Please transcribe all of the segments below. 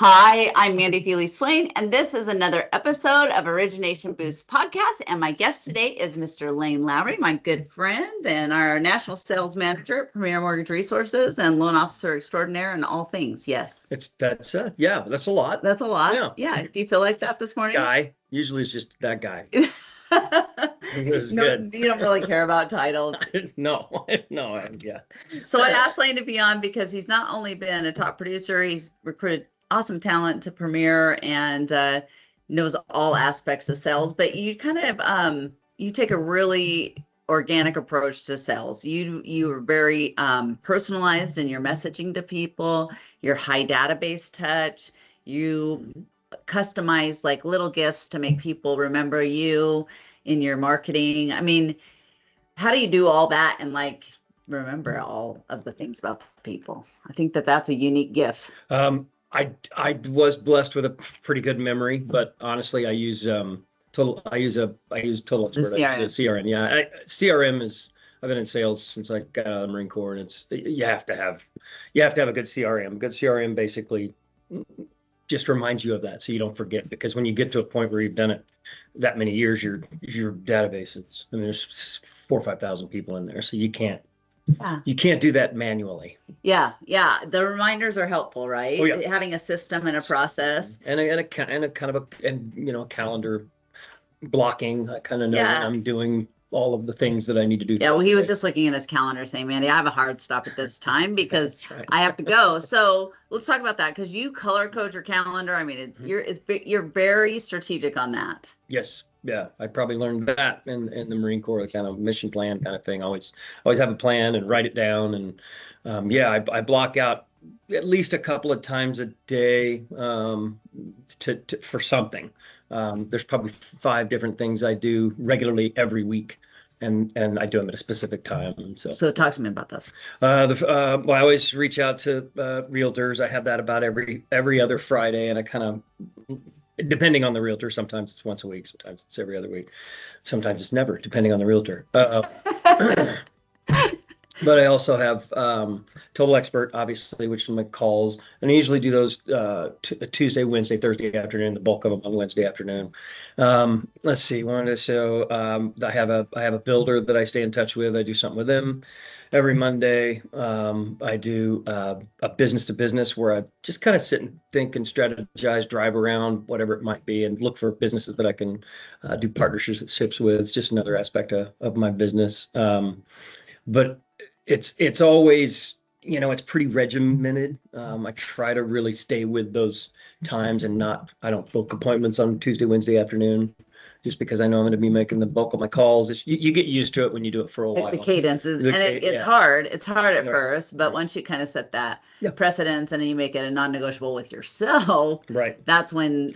Hi, I'm Mandi Feely Swain, and this is another episode of Origination Boost podcast. And my guest today is Mr. Lane Lowry, my good friend and our national sales manager at Premier Mortgage Resources and loan officer extraordinaire and all things. Yes. That's a lot. That's a lot. Yeah. Do you feel like that this morning? Guy. Usually it's just that guy. This is No, good. you don't really care about titles. No, yeah. So I asked Lane to be on because he's not only been a top producer, he's recruited awesome talent to Premier and knows all aspects of sales, but you kind of you take a really organic approach to sales. You are very personalized in your messaging to people, your high database touch, you customize like little gifts to make people remember you in your marketing. I mean, how do you do all that and like remember all of the things about the people? I think that that's a unique gift. I was blessed with a pretty good memory, but honestly, I use Total Expert, CRM. Yeah, CRM is. I've been in sales since I got out of the Marine Corps, and it's you have to have a good CRM. Good CRM basically just reminds you of that, so you don't forget. Because when you get to a point where you've done it that many years, your database is. I mean, there's 4,000 or 5,000 people in there, so you can't. Yeah. You can't do that manually. Yeah. The reminders are helpful, right? Oh, yeah. Having a system and a process. And a kind of a calendar blocking. I kind of know when I'm doing all of the things that I need to do. Yeah, well, he was just looking at his calendar saying, Mandi, I have a hard stop at this time because right. I have to go. So let's talk about that because you color code your calendar. I mean, you're very strategic on that. Yes. Yeah, I probably learned that in the Marine Corps, the kind of mission plan kind of thing. Always have a plan and write it down. And I block out at least a couple of times a day for something. There's probably 5 different things I do regularly every week, and I do them at a specific time. So talk to me about this. I always reach out to realtors. I have that about every other Friday, and I kind of. Depending on the realtor, sometimes it's once a week, sometimes it's every other week, sometimes it's never, depending on the realtor. But I also have Total Expert, obviously, which are my calls, and I usually do those Tuesday, Wednesday, Thursday afternoon. The bulk of them on Wednesday afternoon. Let's see, I have a builder that I stay in touch with. I do something with them every Monday. I do a business to business where I just kind of sit and think and strategize, drive around, whatever it might be, and look for businesses that I can do partnerships with. It's just another aspect of my business. But it's always, it's pretty regimented. I try to really stay with those times and I don't book appointments on Tuesday, Wednesday afternoon, just because I know I'm going to be making the bulk of my calls. You get used to it when you do it for a while. The cadence is, it's hard. It's hard at first, but once you kind of set that precedence and then you make it a non-negotiable with yourself, right? That's when.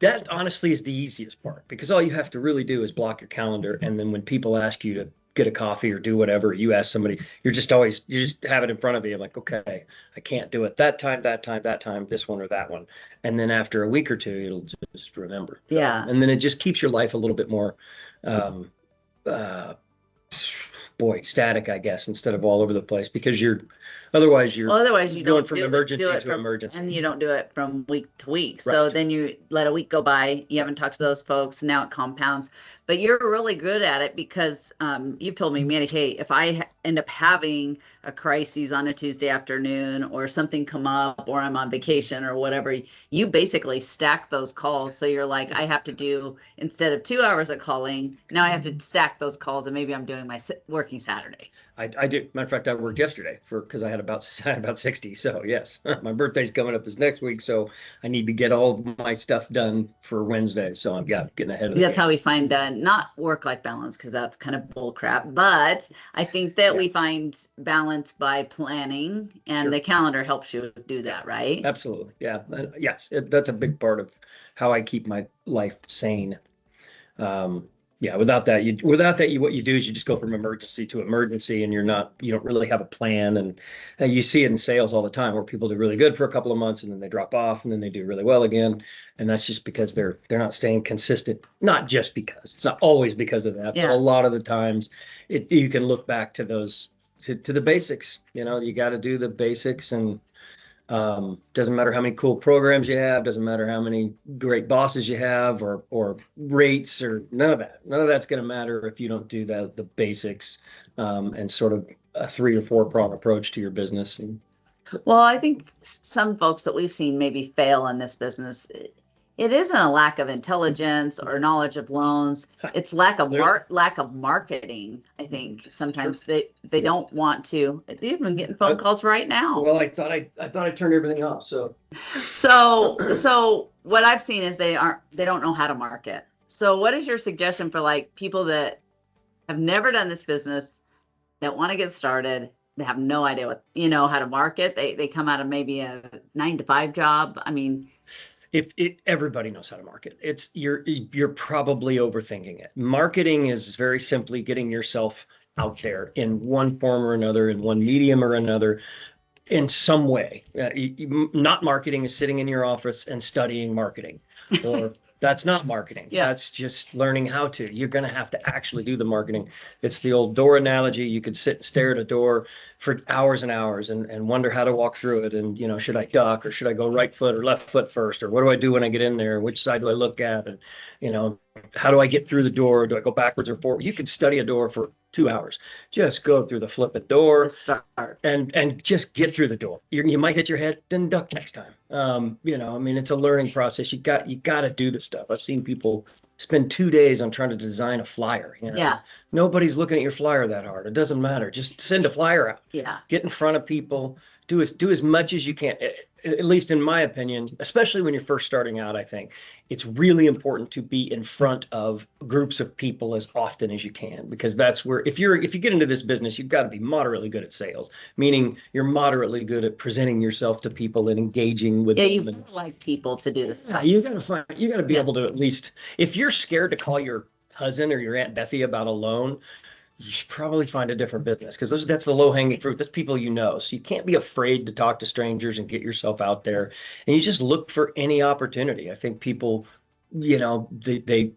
That honestly is the easiest part, because all you have to really do is block your calendar, and then when people ask you to get a coffee or do whatever, you ask somebody, you just have it in front of you. I'm like, okay, I can't do it that time, this one or that one. And then after a week or two, it'll just remember. Yeah. And then it just keeps your life a little bit more, static, I guess, instead of all over the place, because otherwise you're going from emergency to emergency. And you don't do it from week to week. So then you let a week go by, you haven't talked to those folks, now it compounds. But you're really good at it because you've told me, Mandi, hey, if I end up having a crisis on a Tuesday afternoon or something come up or I'm on vacation or whatever, you basically stack those calls. So you're like, I have to do, instead of 2 hours of calling, now I have to stack those calls, and maybe I'm doing my working Saturday. I do. Matter of fact, I worked yesterday because I had about 60. So yes, my birthday's coming up this next week, so I need to get all of my stuff done for Wednesday. So I'm getting ahead of it. That's how we find not work-life balance, because that's kind of bull crap. But I think that we find balance by planning, and the calendar helps you do that, right? Absolutely. Yeah. Yes, that's a big part of how I keep my life sane. Without that, what you do is you just go from emergency to emergency, and you don't really have a plan. And you see it in sales all the time, where people do really good for a couple of months and then they drop off, and then they do really well again. And that's just because they're not staying consistent. Not just because, it's not always because of that, but a lot of the times you can look back to those, to the basics. You got to do the basics, and Doesn't matter how many cool programs you have, doesn't matter how many great bosses you have or rates or none of that. None of that's going to matter if you don't do the basics and sort of a 3 or 4 prong approach to your business. Well, I think some folks that we've seen maybe fail in this business. It isn't a lack of intelligence or knowledge of loans. It's lack of marketing. I think sometimes they don't want to. They've been getting phone calls right now. Well, I thought I turned everything off. So what I've seen is they don't know how to market. So what is your suggestion for like people that have never done this business, that want to get started? They have no idea what, how to market. They come out of maybe a 9-to-5 job. I mean, if everybody knows how to market, you're probably overthinking it. Marketing is very simply getting yourself out there in one form or another, in one medium or another, in some way. Not marketing is sitting in your office and studying marketing, or that's not marketing. Yeah. That's just learning how to. You're going to have to actually do the marketing. It's the old door analogy. You could sit and stare at a door for hours and hours and wonder how to walk through it. And, should I duck, or should I go right foot or left foot first? Or what do I do when I get in there? Which side do I look at? And, how do I get through the door? Do I go backwards or forward? You could study a door for 2 hours. Just go through the flip it door and just get through the door. You might hit your head, then duck next time. It's a learning process. You got to do the stuff. I've seen people spend 2 days on trying to design a flyer. Yeah. Nobody's looking at your flyer that hard. It doesn't matter. Just send a flyer out. Yeah. Get in front of people. Do as much as you can. At least in my opinion, especially when you're first starting out, I think it's really important to be in front of groups of people as often as you can, because that's where, if you get into this business, you've got to be moderately good at sales, meaning you're moderately good at presenting yourself to people and engaging with them. You like people to do this. Yeah, you got to be able to, at least, if you're scared to call your cousin or your Aunt Bethy about a loan, you should probably find a different business, because that's the low-hanging fruit. That's people so you can't be afraid to talk to strangers and get yourself out there, and you just look for any opportunity. I think people, they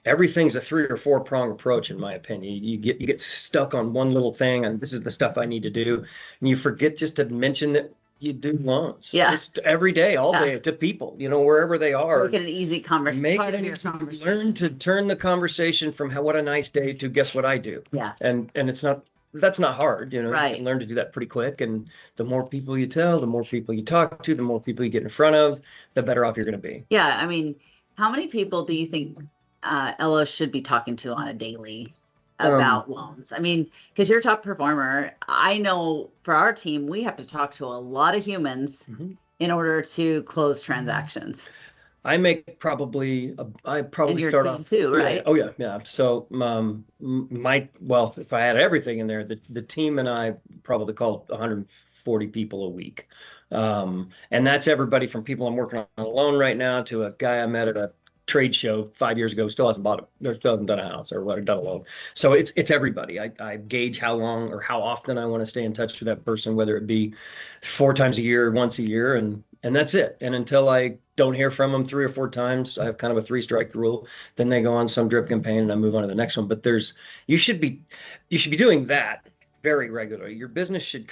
everything's a 3 or 4 prong approach, in my opinion. You get stuck on one little thing, and this is the stuff I need to do, and you forget just to mention that you do loans. Yeah. Just every day, all day, to people, wherever they are. Make it an easy conversation. Learn to turn the conversation from what a nice day to guess what I do. Yeah. And that's not hard. Right. You can learn to do that pretty quick. And the more people you tell, the more people you talk to, the more people you get in front of, the better off you're going to be. Yeah. I mean, how many people do you think Ella should be talking to on a daily about loans? I mean, because you're a top performer. I know for our team, we have to talk to a lot of humans in order to close transactions. I probably start off too, right? Yeah. Oh yeah. So if I had everything in there, the team and I probably call 140 people a week. And that's everybody from people I'm working on a loan right now to a guy I met at a trade show 5 years ago, still hasn't done a house or done a loan. So it's everybody. I gauge how long or how often I want to stay in touch with that person, whether it be 4 times a year, once a year, and that's it. And until I don't hear from them 3 or 4 times, I have kind of a 3-strike rule. Then they go on some drip campaign and I move on to the next one. But you should be doing that very regularly. Your business should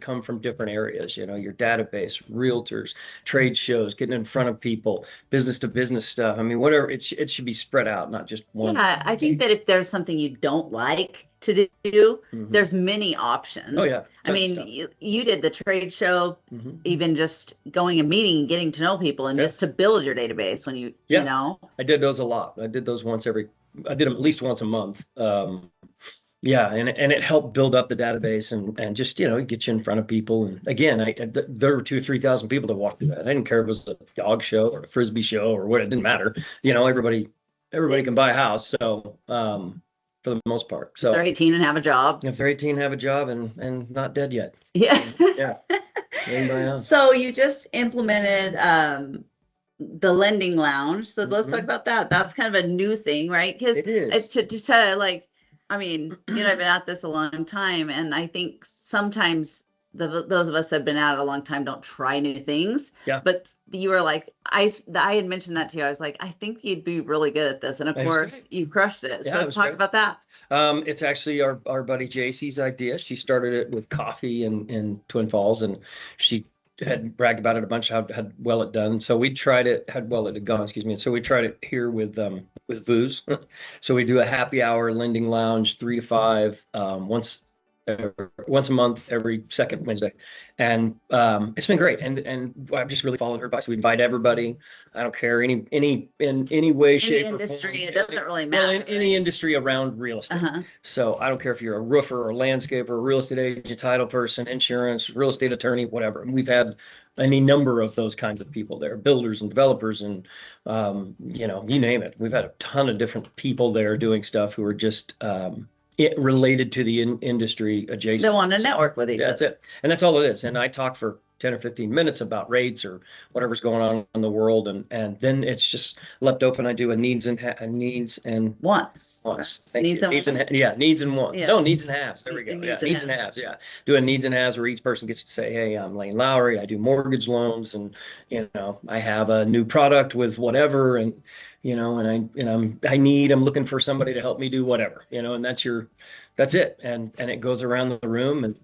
come from different areas, your database, realtors, trade shows, getting in front of people, business to business stuff. I mean, whatever, it should be spread out, not just one. Yeah, I think that if there's something you don't like to do, there's many options. Oh yeah. I mean, you did the trade show, even just going and meeting, getting to know people, and just to build your database when you I did those a lot. I did those I did them at least once a month. Yeah, and it helped build up the database and just get you in front of people. And again, there were 2,000 or 3,000 people that walked through that. I didn't care if it was a dog show or a frisbee show or what. It didn't matter. Everybody can buy a house. So for the most part, so if they're 18 and have a job. If they're 18 and have a job and not dead yet. Yeah. Yeah. Anybody else? So you just implemented the lending lounge. So let's talk about that. That's kind of a new thing, right? Because it's to like. I mean, I've been at this a long time, and I think sometimes those of us that have been at it a long time don't try new things. Yeah. But you were like, I had mentioned that to you. I was like, I think you'd be really good at this, and of course, you crushed it. Yeah, So talk about that. It's actually our buddy JC's idea. She started it with coffee in Twin Falls, and she had bragged about it a bunch, how had well it done. So we tried it, had well it had gone, excuse me. So we tried it here with booze. So we do a happy hour lending lounge 3 to 5 once a month, every second Wednesday, and it's been great. And I've just really followed her advice. We invite everybody. I don't care in any way, shape, or industry. form. It doesn't really Well, matter. in any industry around real estate. So I don't care if you're a roofer or a landscaper, a real estate agent, title person, insurance, real estate attorney, whatever. And we've had any number of those kinds of people there, builders and developers, and you name it. We've had a ton of different people there doing stuff who are just related to the industry adjacent. They want to network with each other. That's it. And that's all it is. And I talk for 10 or 15 minutes about rates or whatever's going on in the world. And then it's just left open. I do a needs and wants. Thank you. Needs and wants. Yeah. No, needs and halves. There we go. Yeah, needs and halves. Yeah. Doing needs and halves where each person gets to say, hey, I'm Lane Lowry. I do mortgage loans, and I have a new product with whatever, and I'm looking for somebody to help me do whatever, and that's it. And it goes around the room, and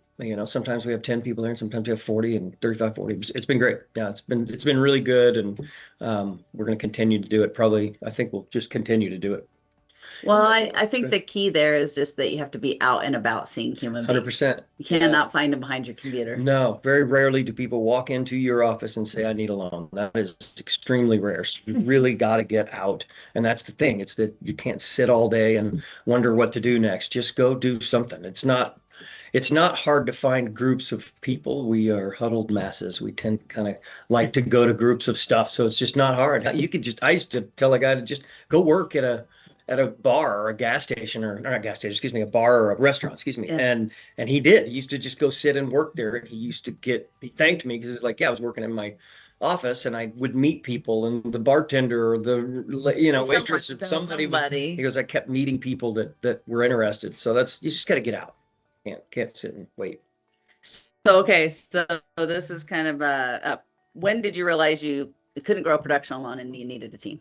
sometimes we have 10 people there, and sometimes we have 40 and 35, 40. It's been great. Yeah, it's been really good, and we're going to continue to do it. Probably, I think we'll just continue to do it. Well, I think the key there is just that you have to be out and about seeing human beings. 100%. You cannot find them behind your computer. No, very rarely do people walk into your office and say, I need a loan. That is extremely rare. So you really got to get out. And that's the thing. It's that you can't sit all day and wonder what to do next. Just go do something. It's not hard to find groups of people. We are huddled masses. We tend to kind of like to go to groups of stuff. So it's just not hard. I used to tell a guy to just go work at a bar or a gas station, or not a gas station, excuse me, a bar or a restaurant, excuse me. Yeah. And he did. He used to just go sit and work there. And he thanked me because I was working in my office, and I would meet people, and the bartender or the waitress or somebody. He goes, I kept meeting people that were interested. So you just got to get out. Can't sit and wait. So this is kind of when did you realize you couldn't grow a production alone and you needed a team?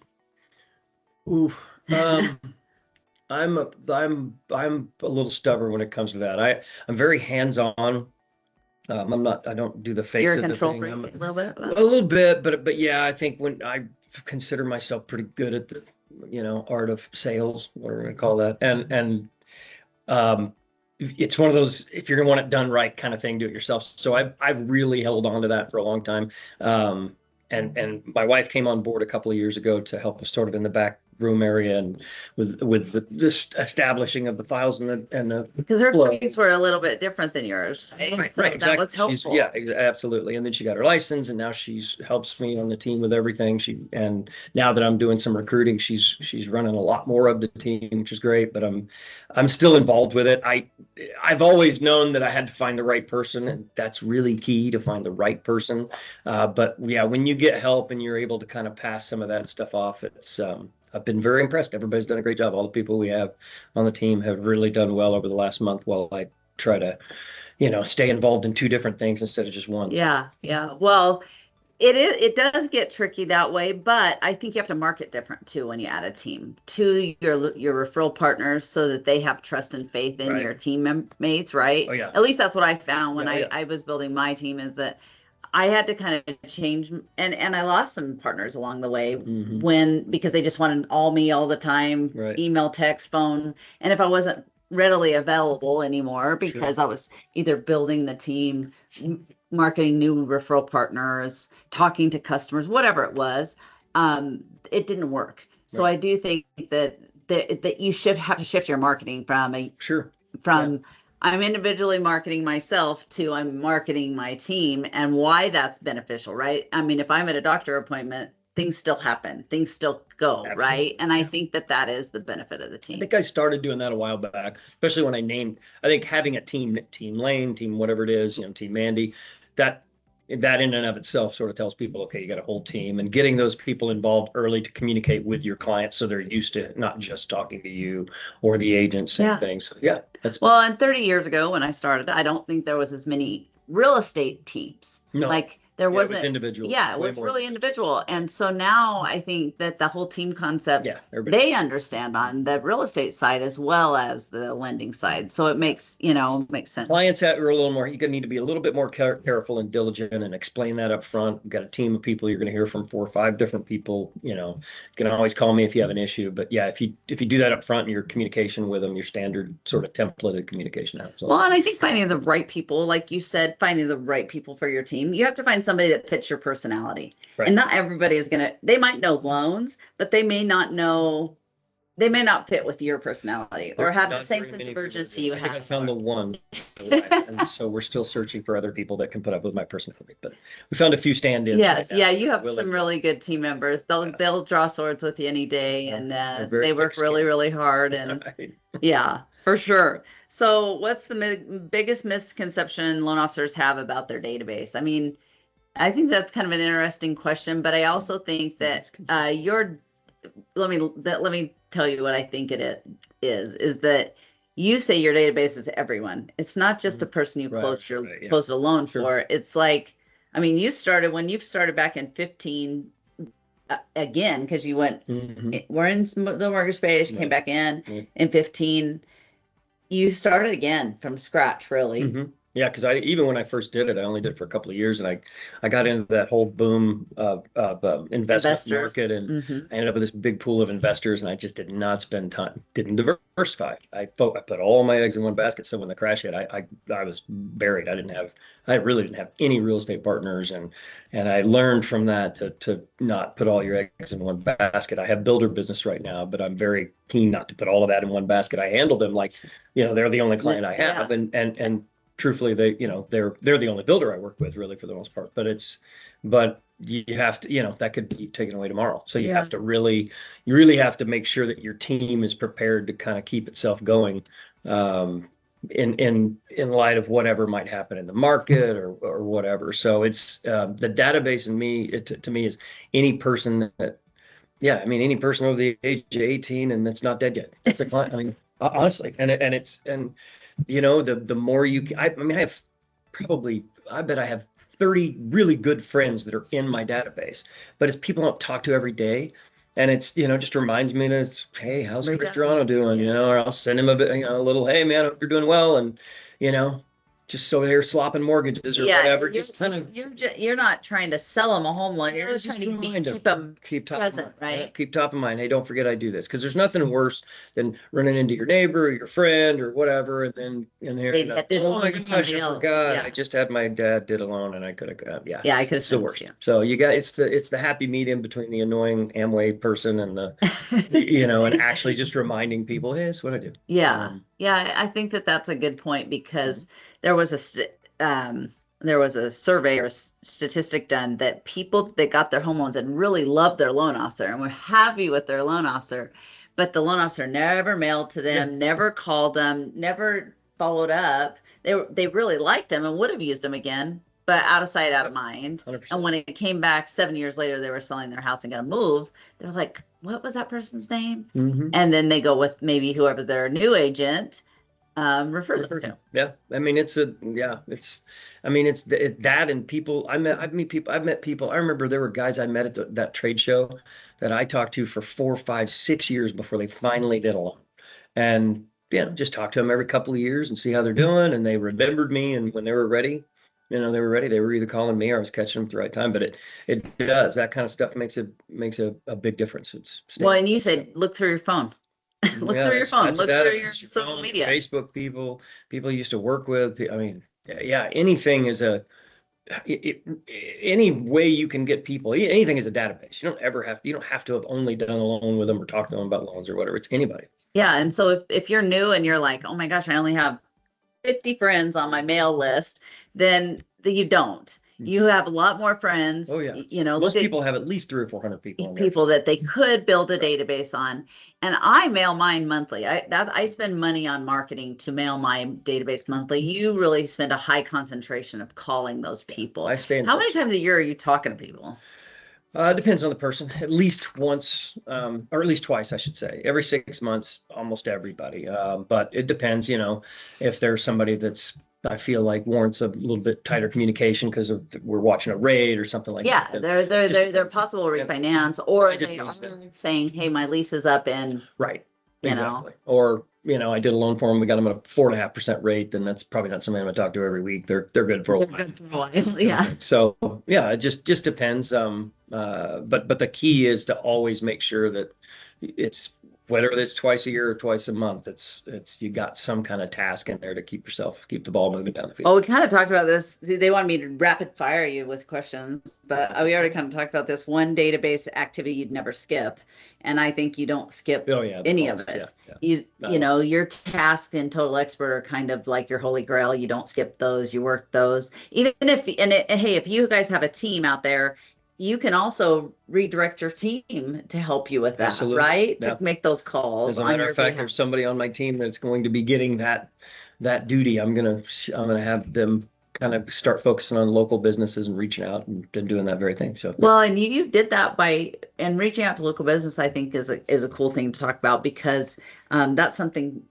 Ooh, I'm a little stubborn when it comes to that. I'm very hands-on. I don't do the face You're of a the thing. control freak a little bit, but yeah, I think when I consider myself pretty good at the art of sales, what we're going to call that, and it's one of those, if you're gonna want it done right kind of thing, do it yourself. So I've really held on to that for a long time. And my wife came on board a couple of years ago to help us sort of in the back room area and with this establishing of the files and the because her grades were a little bit different than yours, right? Right, so right, exactly. That was helpful. Absolutely. And then she got her license, and now helps me on the team with everything. And now that I'm doing some recruiting, she's running a lot more of the team, which is great. But I'm still involved with it. I've always known that I had to find the right person, and that's really key, to find the right person. But yeah, when you get help and you're able to kind of pass some of that stuff off, it's I've been very impressed. Everybody's done a great job. All the people we have on the team have really done well over the last month, while I try to, stay involved in 2 different things instead of just one. Yeah. Well, it does get tricky that way, but I think you have to market different too when you add a team to your referral partners, so that they have trust and faith in your teammates, right? Oh, yeah. At least that's what I found when I was building my team, is that I had to kind of change, and I lost some partners along the way because they just wanted me all the time, email, text, phone. And if I wasn't readily available anymore because I was either building the team, marketing new referral partners, talking to customers, whatever it was, it didn't work. So I do think that you should have to shift your marketing from I'm individually marketing myself to I'm marketing my team, and why that's beneficial, right? I mean, if I'm at a doctor appointment, things still happen, things still go, absolutely, right? And I think that is the benefit of the team. I think I started doing that a while back, especially when I think having a team Lane, team whatever it is, team Mandi, that in and of itself sort of tells people, okay, you got a whole team, and getting those people involved early to communicate with your clients, so they're used to not just talking to you or the agents and things. So, and 30 years ago when I started, I don't think there was as many real estate teams. No. Like there Yeah, it was wasn't, individual. yeah, it Way was more really individual. individual. And so now I think that the whole team concept, Yeah, everybody. they understand on the real estate side as well as the lending side. So it makes, makes sense. Clients that are a little more, you're going to need to be a little bit more careful and diligent and explain that up front. You've got a team of people, you're going to hear from 4 or 5 different people. You can always call me if you have an issue. But yeah, if you do that up front in your communication with them, your standard sort of templated communication. Well, and I think finding the right people, like you said, finding the right people for your team, you have to find somebody that fits your personality. Right. And not everybody is they might know loans, but they may not fit with your personality or have the same sense of urgency you I think I have. found the one. And so we're still searching for other people that can put up with my personality. But we found a few stand-ins. Yes, right now. yeah, you have Willing some to- really good team members. They'll draw swords with you any day, Yeah, and they're very they work thick-skinned. really, really hard. And Right. yeah, for sure. So, what's the biggest misconception loan officers have about their database? I mean, I think that's kind of an interesting question, but I also think that let me tell you what I think is that you say your database is everyone. It's not just the person you Right, closed yeah. closed a loan Sure. for. It's like, I mean, you started back in 15 again, because you went, we're in the mortgage space, came Right. back in Right. in 15. You started again from scratch, really. Yeah, because even when I first did it, I only did it for a couple of years, and I got into that whole boom of investment market, and I ended up with this big pool of investors, and I just did not spend time, didn't diversify. I put all my eggs in one basket. So when the crash hit, I was buried. I really didn't have any real estate partners, and I learned from that to not put all your eggs in one basket. I have builder business right now, but I'm very keen not to put all of that in one basket. I handle them like, they're the only client I have, and truthfully, they're the only builder I work with, really, for the most part. But you have to, that could be taken away tomorrow. So you really have to make sure that your team is prepared to kind of keep itself going, in light of whatever might happen in the market or whatever. So it's the database to me is any person that, any person over the age of 18 and that's not dead yet. That's a client. I mean, honestly, the more I bet I have 30 really good friends that are in my database, but it's people I don't talk to every day. And it's, just reminds me to, hey, how's Chris Gerano doing? Or I'll send him a bit, a little, hey man, I hope you're doing well. And, just so they're slopping mortgages or whatever. Just kind of, you're not trying to sell them a home loan. You're just trying to keep them present, right? Keep top of mind. Hey, don't forget I do this, because there's nothing worse than running into your neighbor or your friend or whatever, and then in there, oh my gosh, I forgot. I just had my dad did a loan, and I could have, I could have. It's the worst. So it's the happy medium between the annoying Amway person and the, and actually just reminding people, hey, that's what I do. Yeah, I think that's a good point, because there was a survey or statistic done that people that got their home loans and really loved their loan officer and were happy with their loan officer, but the loan officer never mailed to them, never called them, never followed up. They really liked them and would have used them again, but out of sight, out of mind. 100%. And when it came back 7 years later, they were selling their house and going to move. They were like, what was that person's name? And then they go with maybe whoever their new agent refers them to. Yeah, I mean, it's that, and people. I've met people. I remember there were guys I met at that trade show that I talked to for 4, 5, 6 years before they finally did a loan, and just talk to them every couple of years and see how they're doing, and they remembered me, and when they were ready, they were either calling me or I was catching them at the right time. But it does, that kind of stuff makes a big difference. And you said look through your phone. Look through your phone. Look through your social media. Facebook people you used to work with. I mean, anything is any way you can get people. Anything is a database. You don't have to have only done a loan with them or talked to them about loans or whatever. It's anybody. Yeah, and so if you're new and you're like, oh my gosh, I only have 50 friends on my mail list, then you don't. You have a lot more friends. Oh yeah. Most people have at least 300 or 400 people that they could build a database on. And I mail mine monthly. I spend money on marketing to mail my database monthly. You really spend a high concentration of calling those people. How many times a year are you talking to people? It depends on the person. At least once, or at least twice, I should say. Every 6 months, almost everybody. But it depends, if there's somebody that's I feel like warrants a little bit tighter communication because we're watching a raid or something like Yeah, that. they're possible refinance, or It just they are means that. saying, hey, my lease is up in, Right. you know. Exactly. Or, I did a loan for them. We got them at a 4.5% rate. Then that's probably not somebody I'm gonna talk to every week. They're good for a They're while. good for a while. Yeah. So yeah, it just depends. But the key is to always make sure that it's whether it's twice a year or twice a month, it's you got some kind of task in there to keep the ball moving down the field. Well, we kind of talked about this. They wanted me to rapid fire you with questions, but we already kind of talked about this one database activity you'd never skip. And I think you don't skip Oh yeah, any of it. You know, your task and Total Expert are kind of like your holy grail. You don't skip those, you work those. Even if, hey, if you guys have a team out there, you can also redirect your team to help you with that, Absolutely. right? Yeah. To make those calls. As a matter of fact, there's somebody on my team that's going to be getting that duty. I'm gonna have them kind of start focusing on local businesses and reaching out and doing that very thing. So well, and you did that and reaching out to local business, I think is a cool thing to talk about, because that's something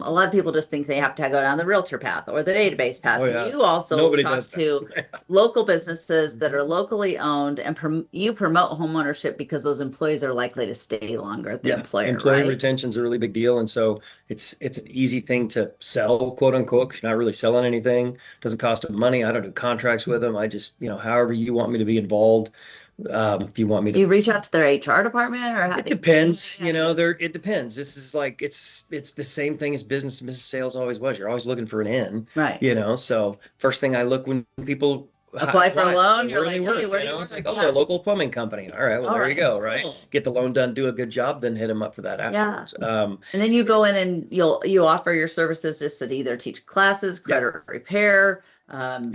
a lot of people just think they have to go down the realtor path or the database path. Oh, yeah. You also Nobody talk does that. to local businesses that are locally owned, and you promote homeownership because those employees are likely to stay longer at the employer. Employee right? retention is a really big deal, and so it's an easy thing to sell, quote unquote, because you're not really selling anything. Doesn't cost them money. I don't do contracts with them. I just, however you want me to be involved. If you want me to, you reach out to their HR department, or how it depends. It depends. This is like it's the same thing as business sales always was. You're always looking for an in, right? So first thing I look when people apply for a loan, you're where like, they work, hey, where do you It's work? like, oh, a local plumbing company. All right, well, there you go, right? Cool. Get the loan done, do a good job, then hit them up for that afterwards. And then you go in and you offer your services just to either teach classes, credit repair. I'm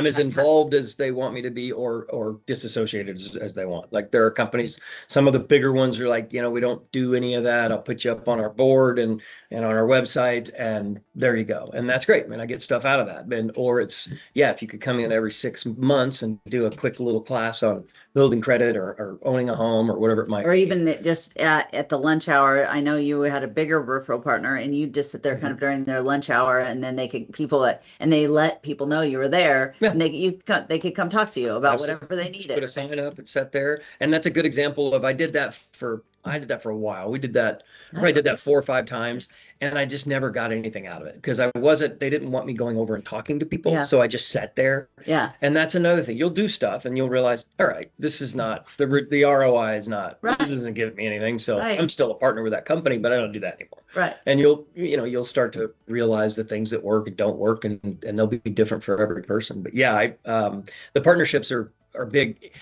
as involved as they want me to be, or disassociated as they want. Like there are companies, some of the bigger ones are like, we don't do any of that. I'll put you up on our board and on our website, and there you go. And that's great, man. I get stuff out of that. Or it's, if you could come in every 6 months and do a quick little class on building credit or owning a home or whatever it might be. Or even just at the lunch hour. I know you had a bigger referral partner, and you just sit there kind of during their lunch hour, and then they let people know you were there, and they could come talk to you about whatever they needed. Put a sign up and set there, and that's a good example of I did that for a while. We did that. I did that 4 or 5 times, and I just never got anything out of it because they didn't want me going over and talking to people, so I just sat there. Yeah, and that's another thing. You'll do stuff, and you'll realize, all right, this is not the ROI is not. Right. This isn't giving me anything, so I'm still a partner with that company, but I don't do that anymore. Right. And you'll start to realize the things that work and don't work, and they'll be different for every person. But the partnerships are big.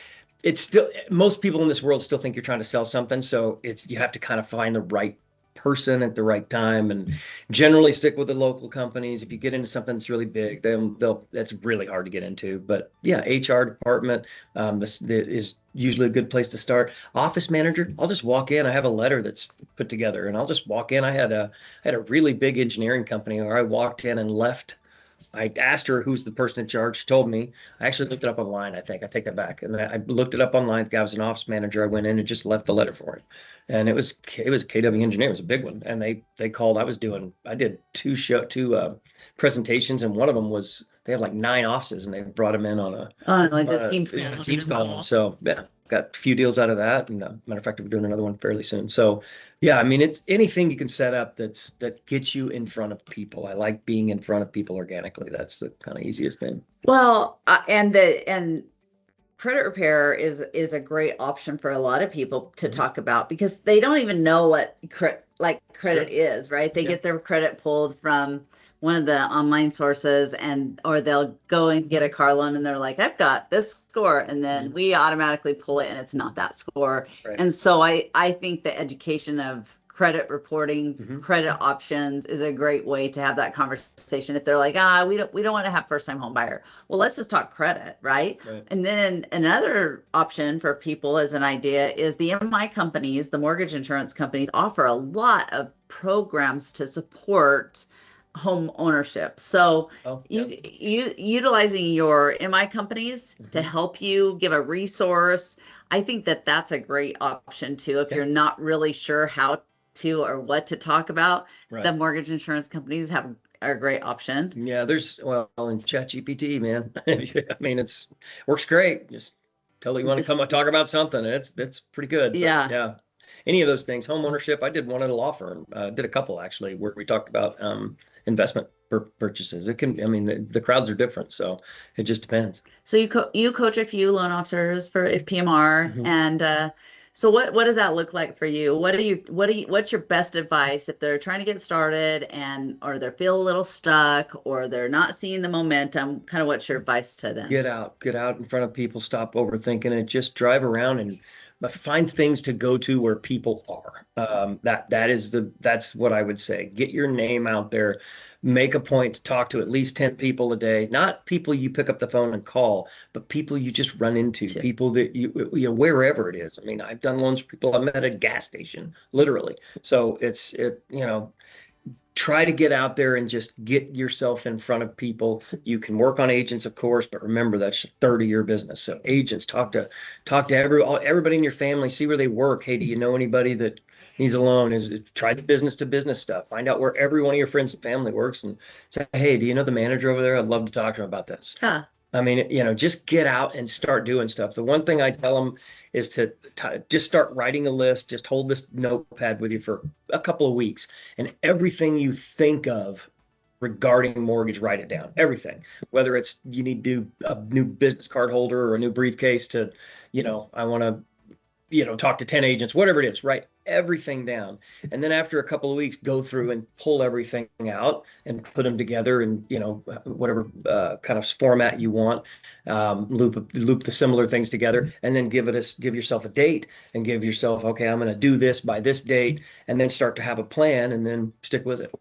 It's still, most people in this world still think you're trying to sell something. So you have to kind of find the right person at the right time, and generally stick with the local companies. If you get into something that's really big, then that's really hard to get into. But HR department is usually a good place to start. Office manager, I'll just walk in. I have a letter that's put together, and I'll just walk in. I had a really big engineering company where I walked in and left. I asked her who's the person in charge. She told me. I actually looked it up online. I think I take that back. And I looked it up online. The guy was an office manager. I went in and just left the letter for him. And it was KW Engineering. It was a big one. And they called. I did two presentations, and one of them was they have like 9 offices, and they brought them in on a Teams call. So got a few deals out of that. And matter of fact, we're doing another one fairly soon. So it's anything you can set up that gets you in front of people. I like being in front of people organically. That's the kind of easiest thing. Well, and credit repair is a great option for a lot of people to talk about, because they don't even know what credit is, right? They get their credit pulled from one of the online sources, or they'll go and get a car loan, and they're like, I've got this score, and then we automatically pull it, and it's not that score. Right. And so I think the education of credit reporting, credit options is a great way to have that conversation. If they're like, we don't want to have first time home buyer. Well, let's just talk credit, right? And then another option for people as an idea is the MI companies, the mortgage insurance companies, offer a lot of programs to support home ownership. So you utilizing your MI companies to help you give a resource. I think that's a great option too. If you're not really sure how to or what to talk about, the mortgage insurance companies have are a great option. Yeah, there's, well, in ChatGPT, man. I mean, it's works great. Just tell you want to come and talk about something. It's pretty good. But Yeah. yeah, any of those things, home ownership. I did one at a law firm. Did a couple actually, where we talked about investment purchases. It can, I mean, the crowds are different, so it just depends. So you coach a few loan officers for PMR, Mhm. and so what does that look like for you? What's your best advice if they're trying to get started and or they feel a little stuck or they're not seeing the momentum? Kind of what's your advice to them? Get out in front of people, stop overthinking it, just drive around and find things to go to where people are. That's what I would say. Get your name out there, make a point to talk to at least 10 people a day, not people you pick up the phone and call, but people you just run into, Sure. people that you know, wherever it is. I mean, I've done loans for people I met at a gas station, literally. So you know, try to get out there and just get yourself in front of people. You can work on agents, of course, but remember that's a third of your business. So agents, talk to everybody in your family, see where they work. Hey, do you know anybody that needs a loan? Try the business to business stuff. Find out where every one of your friends and family works and say, hey, do you know the manager over there? I'd love to talk to him about this. Yeah. I mean, you know, just get out and start doing stuff. The one thing I tell them is to just start writing a list. Just hold this notepad with you for a couple of weeks, and everything you think of regarding mortgage, write it down. Everything, whether it's you need to do a new business card holder or a new briefcase to, you know, I want to, you know, talk to 10 agents, whatever it is, write everything down. And then after a couple of weeks, go through and pull everything out and put them together in, you know, whatever kind of format you want, loop the similar things together, and then give yourself a date and give yourself, okay, I'm going to do this by this date, and then start to have a plan and then stick with it.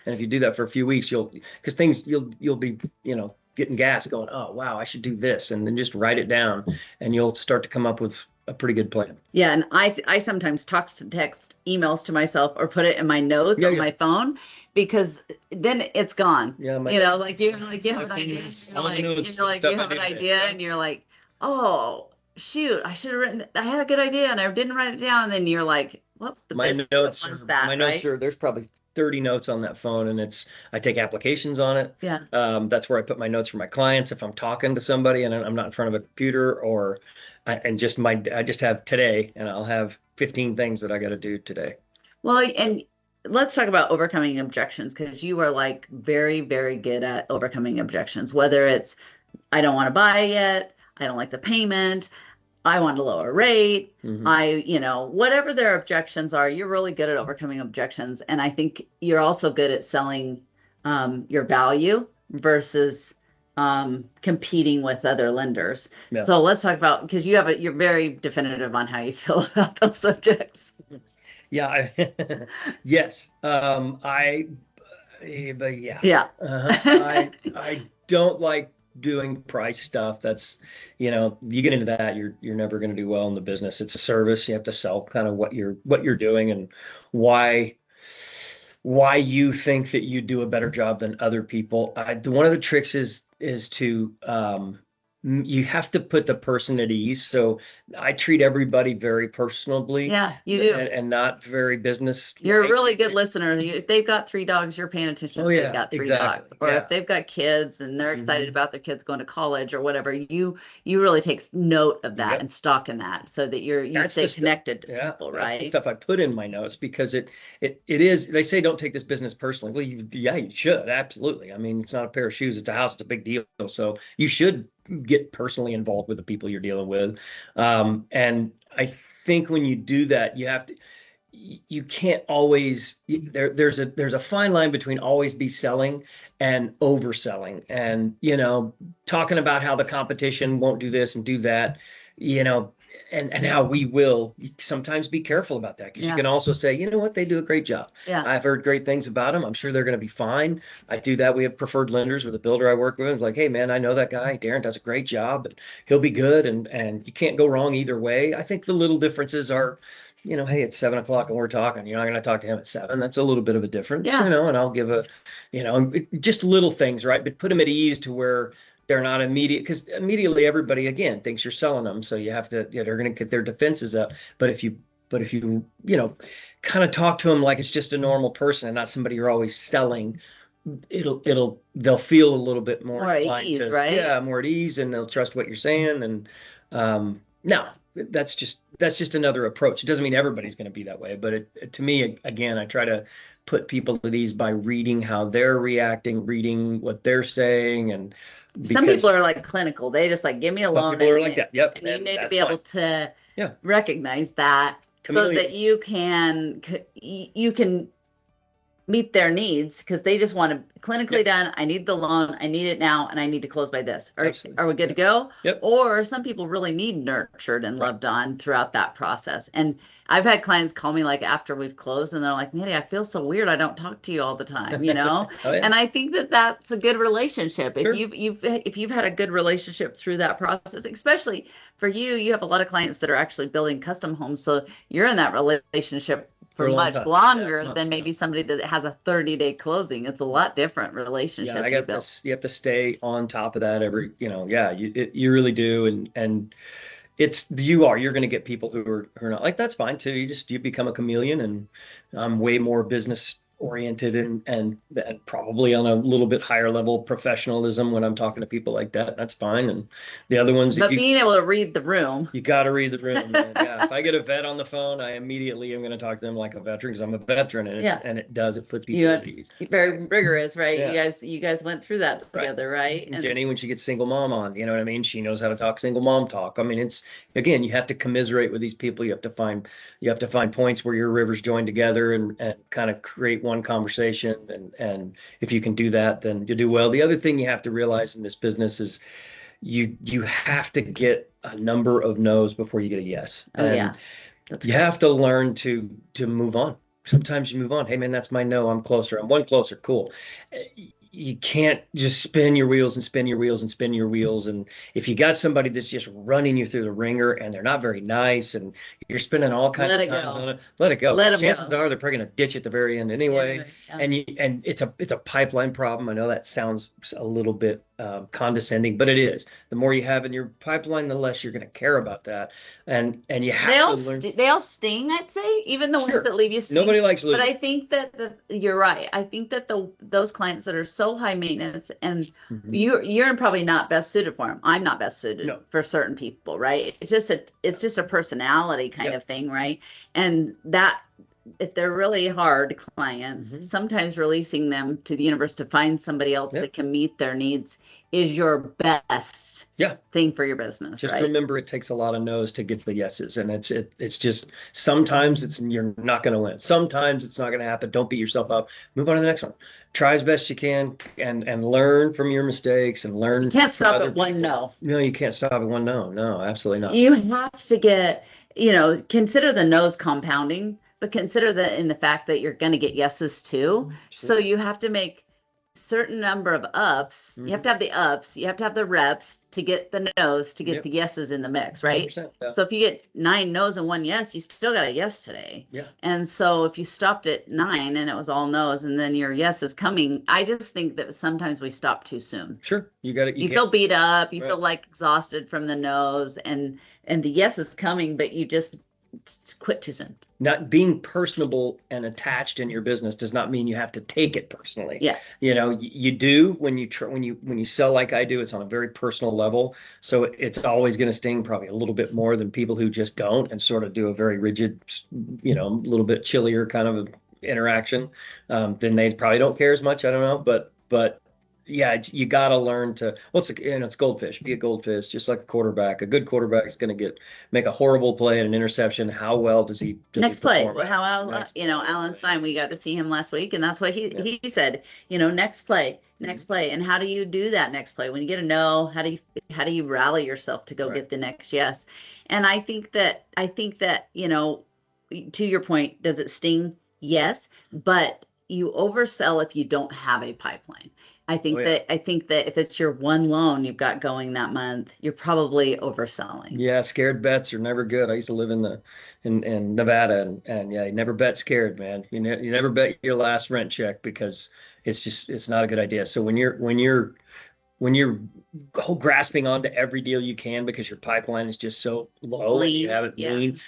And if you do that for a few weeks, you'll be, you know, getting gas going, oh, wow, I should do this. And then just write it down and you'll start to come up with a pretty good plan. Yeah, and I sometimes text emails to myself or put it in my notes on my phone because then it's gone. Yeah, you know, like you have an idea, you have an idea, and you're like, oh shoot, I should have written. I had a good idea and I didn't write it down. And then you're like, what? My notes are there's probably 30 notes on that phone, and I take applications on it. Yeah. That's where I put my notes for my clients. If I'm talking to somebody and I'm not in front of a computer, or I just have today, and I'll have 15 things that I got to do today. Well, and let's talk about overcoming objections, because you are like very, very good at overcoming objections, whether it's, I don't want to buy yet, I don't like the payment, I want a lower rate. Mm-hmm. Whatever their objections are, you're really good at overcoming objections. And I think you're also good at selling your value versus competing with other lenders. Yeah. So let's talk about, because you're very definitive on how you feel about those subjects. Yeah. Yes. But yeah. Yeah. I don't like doing price stuff. That's, you get into that, you're never going to do well in the business. It's a service. You have to sell kind of what you're doing and why you think that you do a better job than other people. One of the tricks is to you have to put the person at ease. So I treat everybody very personably. Yeah, you do. And not very business. You're a really good listener. If they've got 3 dogs, you're paying attention. Oh, if yeah, they've got 3 exactly. dogs. Or if they've got kids and they're excited about their kids going to college or whatever, you really take note of that and stock in that so that you stay connected to people, right? That's the stuff I put in my notes, because it is, they say don't take this business personally. Well, you should, absolutely. I mean, it's not a pair of shoes, it's a house, it's a big deal. So you should get personally involved with the people you're dealing with. And I think when you do that, you can't always, there's a fine line between always be selling and overselling, and, talking about how the competition won't do this and do that, and how we will sometimes be careful about that, because you can also say, you know what, they do a great job. Yeah. I've heard great things about them. I'm sure they're going to be fine. I do that. We have preferred lenders with a builder I work with. It's like, hey man, I know that guy. Darren does a great job, and he'll be good. And you can't go wrong either way. I think the little differences are, hey, it's 7:00 and we're talking. You're not going to talk to him at 7. That's a little bit of a difference, and I'll give just little things, right? But put them at ease to where they're not immediate, because immediately everybody again thinks you're selling them. So you have to, they're going to get their defenses up. But if you kind of talk to them like it's just a normal person and not somebody you're always selling, they'll feel a little bit more More at inclined ease, to, right? yeah, more at ease, and they'll trust what you're saying. And no, that's just another approach. It doesn't mean everybody's going to be that way, but to me, again, I try to put people at ease by reading how they're reacting, reading what they're saying, and Some people because are like clinical. They just like give me a some loan people are like that. Yep, and you need to that's be able fine. to Yeah, recognize that so chameleon. that you can meet their needs because they just want to clinically Yep, done. I need the loan. I need it now, and I need to close by this. absolutely. Are we good to Yep, go? yep, Or some people really need nurtured and right. loved on throughout that process. And I've had clients call me like after we've closed, and they're like, "Mandy, I feel so weird. I don't talk to you all the time, you know." Oh yeah, And I think that that's a good relationship. If sure. you've had a good relationship through that process, especially for you, you have a lot of clients that are actually building custom homes, so you're in that relationship For for a long much time. Yeah, longer than months now. maybe somebody that has a 30-day closing. It's a lot different Yeah, I relationship you got build. this. You have to stay on top of that every, yeah, you really do. And you're going to get people who are not like, that's fine too. You become a chameleon, and I'm way more business oriented and probably on a little bit higher level professionalism when I'm talking to people like that. That's fine. And the other ones that But being able to read the room. you got to read the room, man. Yeah, if I get a vet on the phone, I immediately am going to talk to them like a veteran because I'm a veteran, and Yeah. it puts You people at had ease. very rigorous, right? Yeah. You guys went through that Right. together, right? And And Jenny, when she gets single mom on, you know what I mean? She knows how to talk single mom talk. I mean, it's again, you have to commiserate with these people. You have to find points where your rivers join together and kind of create one conversation. And if you can do that, then you do well. The other thing you have to realize in this business is you have to get a number of no's before you get a yes. oh yeah, And that's you good. have to learn to move on. Sometimes you move on. Hey man, that's my no. I'm closer. I'm one closer. Cool. You can't just spin your wheels and spin your wheels and spin your wheels. And if you got somebody that's just running you through the ringer and they're not very nice and you're spending all kinds Let of it times go. on it, let it go. Let them Chances go. are they're probably going to ditch at the very end Yeah, anyway. yeah. And it's a pipeline problem. I know that sounds a little bit condescending, but it is. The more you have in your pipeline, the less you're going to care about that. And you have to learn. They all sting, I'd say, even the ones Sure. that leave you sting. Nobody likes But losing. I think that you're right. I think that those clients that are so high maintenance and Mhm. you're probably not best suited for them. I'm not best suited No. for certain people, right? It's just a personality kind Yep. of thing, right? And that if they're really hard clients, Mhm. sometimes releasing them to the universe to find somebody else Yep. that can meet their needs is your best Yeah. thing for your business, Just right? remember, it takes a lot of no's to get the yeses, and it's just sometimes you're not going to win. Sometimes it's not going to happen. Don't beat yourself up. Move on to the next one. Try as best you can, and learn from your mistakes and You learn can't from stop other at one people. no. No, you can't stop at one no. No, absolutely not. You have to consider the no's compounding, but consider that in the fact that you're going to get yeses too. So you have to make certain number of ups. You have to have the ups, you have to have the reps to get the no's, to get Yep. the yeses in the mix, right? 100%, yeah. So if you get 9 no's and 1 yes, you still got a yes today. Yeah. And so if you stopped at 9 and it was all no's and then your yes is coming, I just think that sometimes we stop too soon. Sure. You got it. You feel beat up, you Right. feel like exhausted from the no's and the yes is coming, but you just quit too soon. Not being personable and attached in your business does not mean you have to take it personally. Yeah. You do when you sell like I do, it's on a very personal level. So it's always going to sting probably a little bit more than people who just don't and sort of do a very rigid, a little bit chillier kind of interaction. Then they probably don't care as much. I don't know, but yeah, you got to learn to, it's goldfish. Be a goldfish, just like a quarterback. A good quarterback is going to make a horrible play and an interception. How well does he Next play, perform? Alan Stein, we got to see him last week, and that's what he said. Next play, and how do you do that next play when you get a no? How do you rally yourself to go get the next yes? And I think that to your point, does it sting? Yes, but you oversell if you don't have a pipeline. I think that if it's your one loan you've got going that month, you're probably overselling. Yeah, scared bets are never good. I used to live in Nevada, and yeah, you never bet scared, man. You never bet your last rent check because it's not a good idea. So when you're grasping onto every deal you can because your pipeline is just so low and you Lean, have it yeah. lean,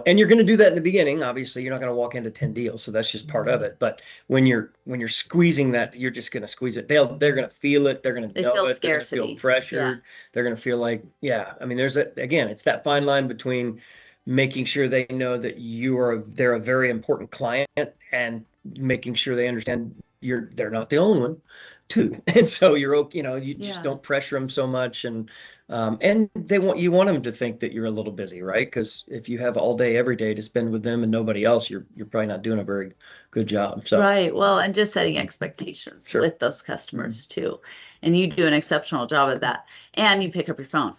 and you're going to do that in the beginning. Obviously, you're not going to walk into 10 deals, so that's just part of it. But when you're squeezing that, you're just going to squeeze it. They're going to feel it. They're going to They know feel it. They're going to feel scarcity. pressured. Yeah. They're going to feel like, yeah. I mean, again, it's that fine line between making sure they know that they're a very important client and making sure they understand they're not the only one too. And so you're okay, you just Yeah. don't pressure them so much. And you want them to think that you're a little busy, right? Because if you have all day, every day to spend with them and nobody else, you're probably not doing a very good job. So, Right. Well, and just setting expectations Sure. with those customers too. And you do an exceptional job at that. And you pick up your phone.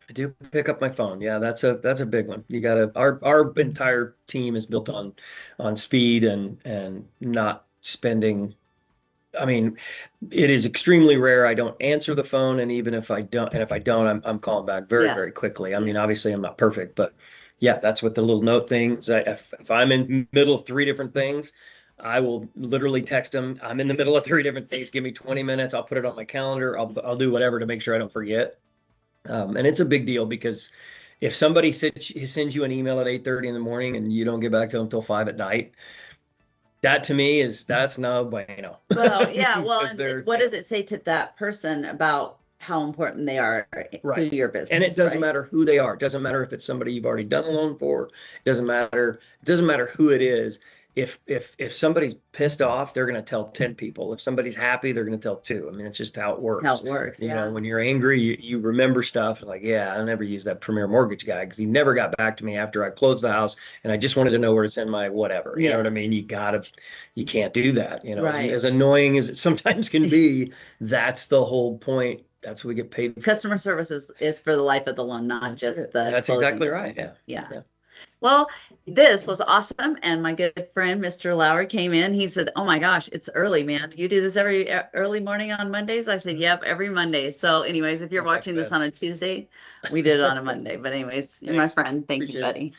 I do pick up my phone. Yeah, that's a big one. You gotta our entire team is built on speed and not spending. I mean, it is extremely rare I don't answer the phone, and even if I don't, I'm calling back very, Yeah. very quickly. I mean, obviously I'm not perfect, but yeah, that's what the little note things. If I'm in middle of three different things, I will literally text them. I'm in the middle of three different things. Give me 20 minutes. I'll put it on my calendar. I'll do whatever to make sure I don't forget. And it's a big deal because if somebody sends you an email at 8:30 in the morning and you don't get back to them until 5 at night, that to me that's no bueno. Well, yeah. Well, Because and what does it say to that person about how important they are Right. to your business? And it doesn't right? matter who they are. It doesn't matter if it's somebody you've already done a loan for. It doesn't matter who it is. If somebody's pissed off, they're going to tell 10 people. If somebody's happy, they're going to tell two. I mean, it's just how it works. How it works. You Yeah. know, when you're angry, you remember stuff like, yeah, I never used that Premier Mortgage guy because he never got back to me after I closed the house and I just wanted to know where to send my whatever. You Yeah. know what I mean? You can't do that. Right. As annoying as it sometimes can be, that's the whole point. That's what we get paid for. Customer service is for the life of the loan, not just the That's closing. exactly right. Yeah. Yeah. Well, this was awesome. And my good friend, Mr. Lowry, came in. He said, "Oh my gosh, it's early, man. Do you do this every early morning on Mondays?" I said, "Yep, every Monday." So anyways, if you're watching this on a Tuesday, we did it on a Monday. But anyways, you're my friend. Thank you, Appreciate it. buddy.